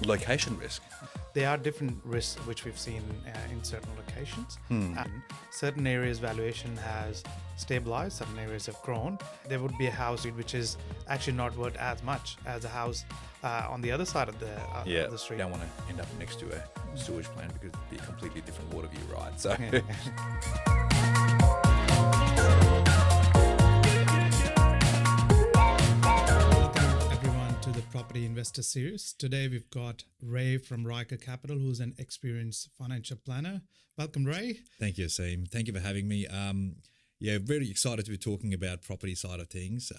location risk. There are different risks which we've seen in certain locations. And certain areas valuation has stabilized, certain areas have grown. There would be a house which is actually not worth as much as a house on the other side of the street. You don't want to end up next to a sewage plant because it'd be a completely different water view, right? So. To the Property Investor Series. Today we've got Ray from Ryker Capital, who's an experienced financial planner. Welcome, Ray. Thank you, Aseem. Thank you for having me. Very excited to be talking about property side of things.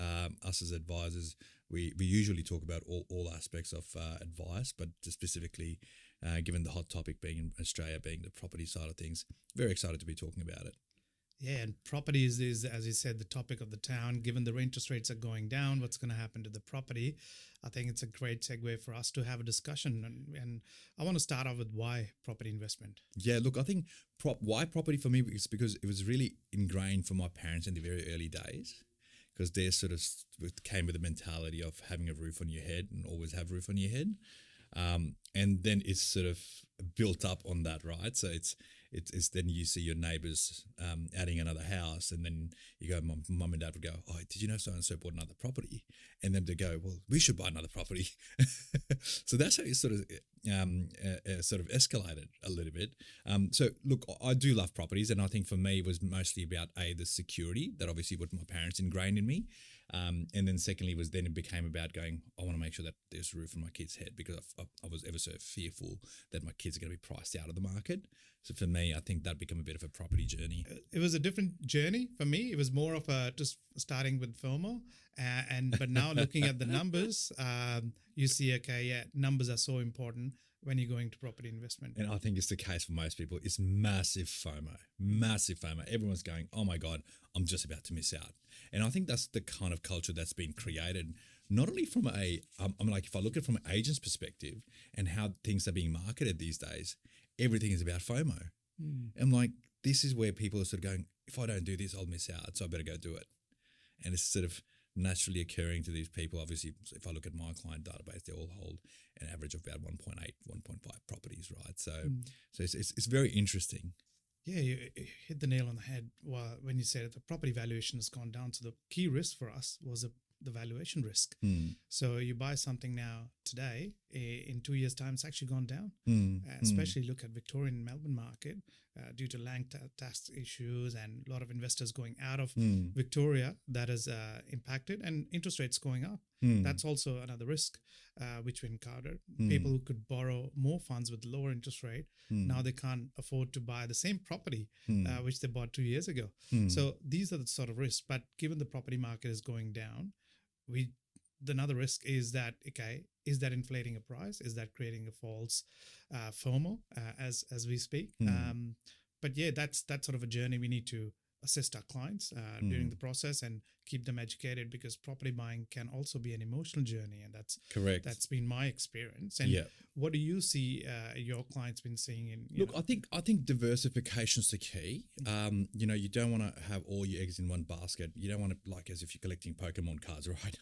Us as advisors, we usually talk about all aspects of advice, but specifically, given the hot topic being in Australia, being the property side of things, very excited to be talking about it. Yeah, and properties is, as you said, the topic of the town. Given the interest rates are going down, what's going to happen to the property? I think it's a great segue for us to have a discussion. And I want to start off with why property investment. Yeah, look, I think why property for me is because it was really ingrained for my parents in the very early days, because they sort of came with the mentality of having a roof on your head and always have a roof on your head. And then it's sort of built up on that, right? So it's then you see your neighbors adding another house, and then you go, mum and dad would go, oh, did you know so-and-so bought another property? And then they go, well, we should buy another property. So that's how it sort of escalated a little bit. So look, I do love properties, and I think for me it was mostly about the security that obviously what my parents ingrained in me. And then secondly it became about going, I want to make sure that there's a roof on my kid's head, because I was ever so fearful that my kids are going to be priced out of the market. So for me, I think that became a bit of a property journey. It was a different journey for me. It was more of just starting with FOMO, but now looking at the numbers, you see, numbers are so important when you're going to property investment. And I think it's the case for most people. It's massive FOMO, massive FOMO. Everyone's going, oh my God, I'm just about to miss out. And I think that's the kind of culture that's been created, not only from if I look at it from an agent's perspective and how things are being marketed these days, everything is about FOMO. I'm like, this is where people are sort of going, if I don't do this, I'll miss out, so I better go do it. And it's sort of naturally occurring to these people. Obviously, if I look at my client database, they all hold an average of about 1.8, 1.5 properties, right? So it's very interesting. Yeah, you hit the nail on the head when you said the property valuation has gone down. So the key risk for us was the valuation risk. So you buy something now today, in 2 years' time, it's actually gone down. Especially look at Victorian and Melbourne market due to land tax issues and a lot of investors going out of Victoria. That has impacted, and interest rates going up. That's also another risk which we encountered. People who could borrow more funds with lower interest rate, now they can't afford to buy the same property which they bought 2 years ago. So these are the sort of risks. But given the property market is going down, another risk is that, is that inflating a price? Is that creating a false FOMO as we speak? But yeah, that's sort of a journey we need to assist our clients during the process and keep them educated, because property buying can also be an emotional journey, and that's correct. That's been my experience. And what do you see your clients been seeing in? I think diversification is the key. You don't want to have all your eggs in one basket. You don't want to, like, as if you're collecting Pokemon cards, right?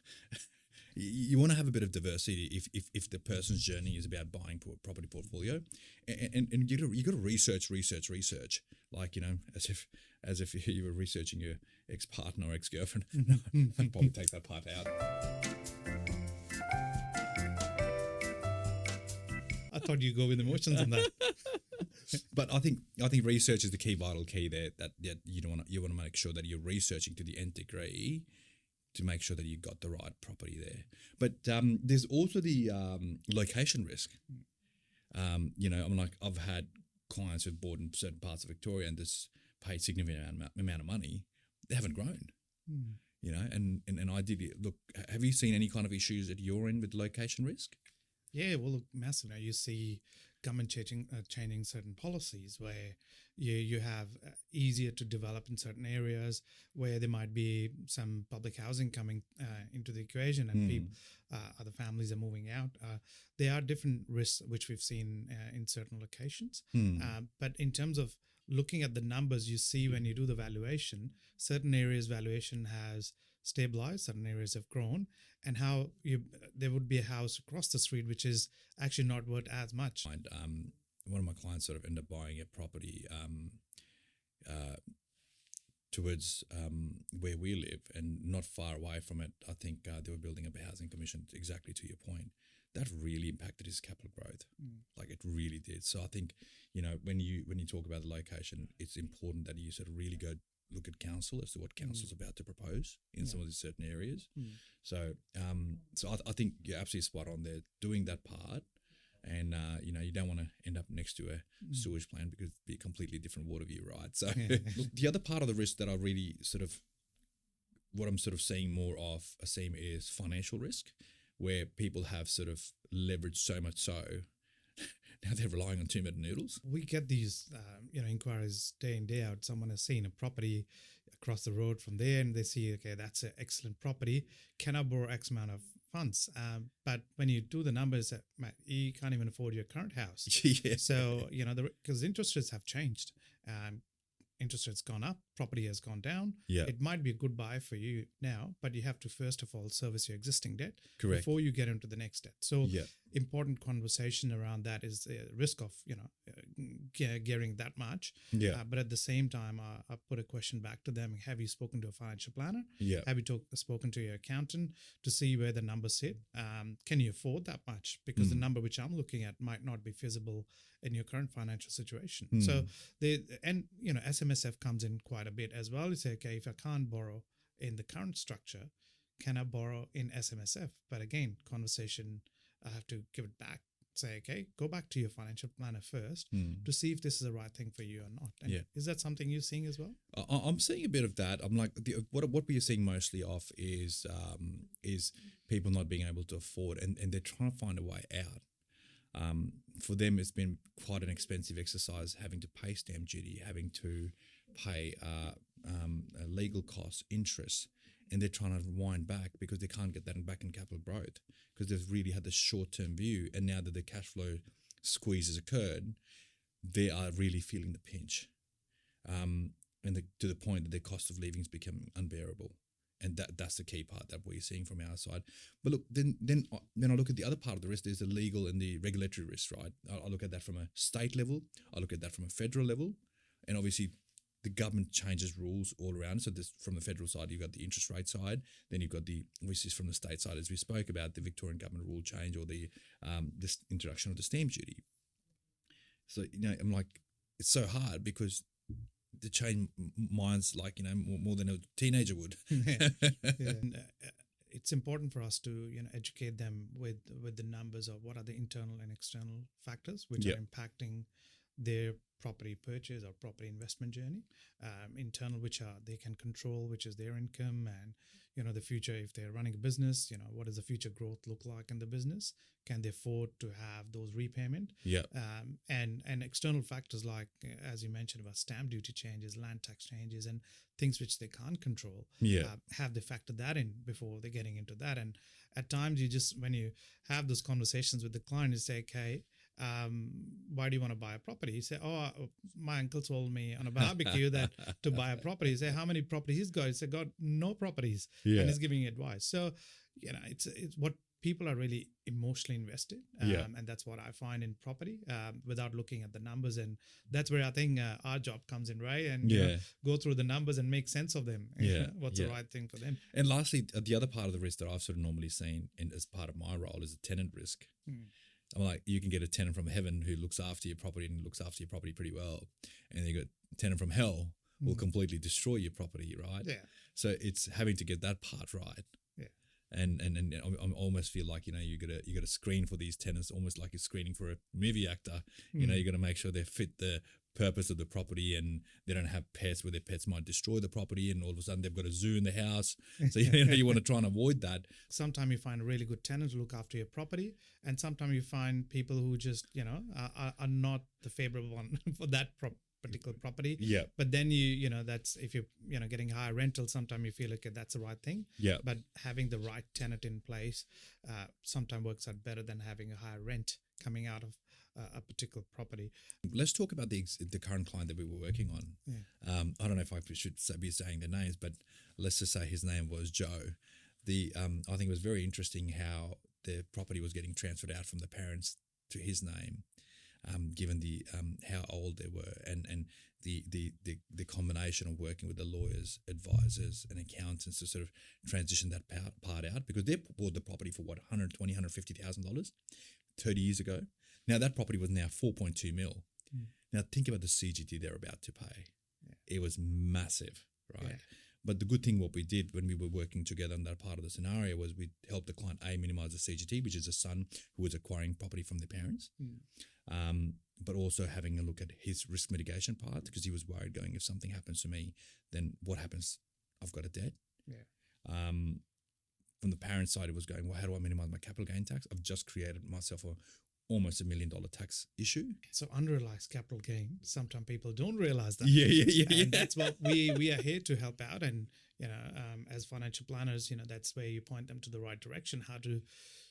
You want to have a bit of diversity if the person's journey is about buying property portfolio, and you got to research, like, as if you were researching your ex-partner or ex-girlfriend. I'd probably take that part out. I thought you'd go with emotions on that. But I think research is the vital key there. That you want to make sure that you're researching to the nth degree to make sure that you got the right property there. But there's also the location risk. I've had clients who've bought in certain parts of Victoria and just paid significant amount of money. They haven't grown. And ideally, look, have you seen any kind of issues at your end with location risk? Yeah, well, look, massive. Now you see government changing certain policies where you have easier to develop in certain areas where there might be some public housing coming into the equation, and other families are moving out. There are different risks which we've seen in certain locations. But in terms of looking at the numbers, you see when you do the valuation, certain areas valuation has stabilized, certain areas have grown, and how there would be a house across the street which is actually not worth as much. And one of my clients sort of ended up buying a property towards where we live, and not far away from it. I think they were building up a housing commission, exactly to your point. That really impacted his capital growth. Like it really did. So I think, when you talk about the location, it's important that you sort of really go look at council as to what council's about to propose in some of these certain areas. So I think you're absolutely spot on there, doing that part. And, you don't want to end up next to a sewage plant because it'd be a completely different water view, right? So look, the other part of the risk that I really what I'm sort of seeing more of, Aseem, is financial risk, where people have sort of leveraged so much so now they're relying on 2 minute noodles. We get these, inquiries day in, day out. Someone has seen a property across the road from there and they see, okay, that's an excellent property. Can I borrow X amount of funds? But when you do the numbers, you can't even afford your current house. Yeah. So, because interest rates have changed. Interest rates gone up, property has gone down. Yeah. It might be a good buy for you now, but you have to first of all service your existing debt. Correct. Before you get into the next debt. So Yeah. important conversation around that is the risk of, gearing that much. Yeah. But at the same time, I put a question back to them. Have you spoken to a financial planner? Yeah. Have you spoken to your accountant to see where the numbers sit? Can you afford that much? Because the number which I'm looking at might not be feasible in your current financial situation. So SMSF comes in quite a bit as well. You say, okay, if I can't borrow in the current structure, can I borrow in SMSF? But again, conversation, I have to give it back. Say, okay, go back to your financial planner first to see if this is the right thing for you or not. And is that something you're seeing as well? I'm seeing a bit of that. I'm like, what we're seeing mostly of is people not being able to afford, and they're trying to find a way out. For them, it's been quite an expensive exercise, having to pay stamp duty, having to pay legal costs, interest, and they're trying to wind back because they can't get that back in capital growth because they've really had this short-term view, and now that the cash flow squeeze has occurred, they are really feeling the pinch, to the point that their cost of living is becoming unbearable. And that's the key part that we're seeing from our side. But look, then I look at the other part of the risk. There's the legal and the regulatory risk, right? I look at that from a state level. I look at that from a federal level. And obviously, the government changes rules all around. So from the federal side, you've got the interest rate side. Then you've got which is from the state side, as we spoke about, the Victorian government rule change or the this introduction of the stamp duty. So, I'm like, it's so hard because to change minds more than a teenager would. And, it's important for us to educate them with the numbers of what are the internal and external factors which are impacting their property purchase or property investment journey. Internal, which are they can control, which is their income, and the future, if they're running a business, what does the future growth look like in the business? Can they afford to have those repayment? Yeah. And external factors like, as you mentioned, about stamp duty changes, land tax changes, and things which they can't control. Yeah. Have they factored that in before they're getting into that? And at times, when you have those conversations with the client, you say, okay, why do you want to buy a property? You say, my uncle told me on a barbecue that to buy a property. You say, how many properties he's got? He said, got no properties. Yeah. And he's giving you advice. So, it's what people are really emotionally invested. And that's what I find in property without looking at the numbers. And that's where I think our job comes in, right? And go through the numbers and make sense of them. What's the right thing for them? And lastly, the other part of the risk that I've sort of normally seen as part of my role is the tenant risk. I'm like, you can get a tenant from heaven who looks after your property and looks after your property pretty well. And you got a tenant from hell who will completely destroy your property, right? Yeah. So it's having to get that part right. Yeah. And I almost feel like, you got to screen for these tenants, almost like you're screening for a movie actor. You got to make sure they fit the purpose of the property and they don't have pets where their pets might destroy the property and all of a sudden they've got a zoo in the house. So, you want to try and avoid that. Sometimes you find a really good tenant to look after your property, and sometimes you find people who just, are not the favorable one for that particular property. Yeah. But then that's if you're, getting higher rental, sometimes you feel, okay, that's the right thing. Yeah. But having the right tenant in place sometimes works out better than having a higher rent coming out of Yeah. a particular property. Let's talk about the current client that we were working on. Yeah. I don't know if I should be saying their names, but let's just say his name was Joe. I think it was very interesting how the property was getting transferred out from the parents to his name, given the how old they were, and the combination of working with the lawyers, advisors, and accountants to sort of transition that part out, because they bought the property for what, $150,000 30 years ago. Now that property was now 4.2 mil. Now think about the CGT they're about to pay. Yeah. It was massive, right? Yeah. But the good thing what we did when we were working together on that part of the scenario was we helped the client minimize the CGT, which is a son who was acquiring property from their parents, but also having a look at his risk mitigation part, because he was worried going, if something happens to me, then what happens? I've got a debt. Yeah. From the parent side, it was going, well, how do I minimize my capital gain tax? I've just created myself almost $1 million tax issue. So unrealized capital gain, sometimes people don't realize that. Yeah. And that's what we are here to help out. And, as financial planners, that's where you point them to the right direction, how to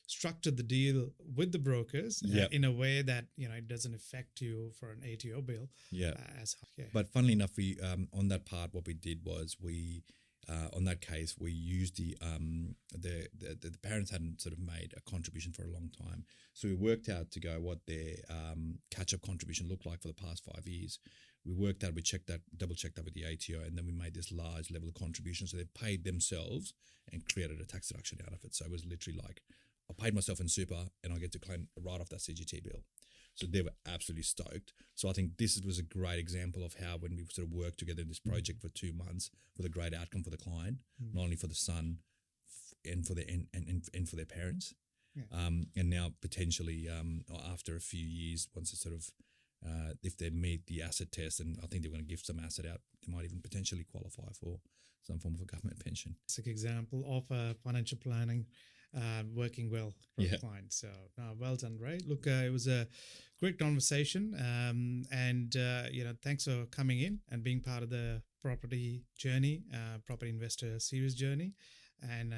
structure the deal with the brokers in a way that, it doesn't affect you for an ATO bill. Yeah. But funnily enough, we on that part, what we did was we, on that case, we used the parents hadn't sort of made a contribution for a long time. So we worked out to go what their catch-up contribution looked like for the past 5 years. We worked out, we double-checked that with the ATO, and then we made this large level of contribution. So they paid themselves and created a tax deduction out of it. So it was literally like, I paid myself in super and I get to claim right off that CGT bill. So they were absolutely stoked. So I think this was a great example of how, when we sort of worked together in this project for 2 months, with a great outcome for the client, not only for the son and for their parents. Yeah. And now potentially after a few years, once it's sort of if they meet the asset test, and I think they're going to give some asset out, they might even potentially qualify for some form of a government pension. Classic example of financial planning working well for a client. So well done, Ray. Look, it was a great conversation, and thanks for coming in and being part of the property journey, property investor series journey, and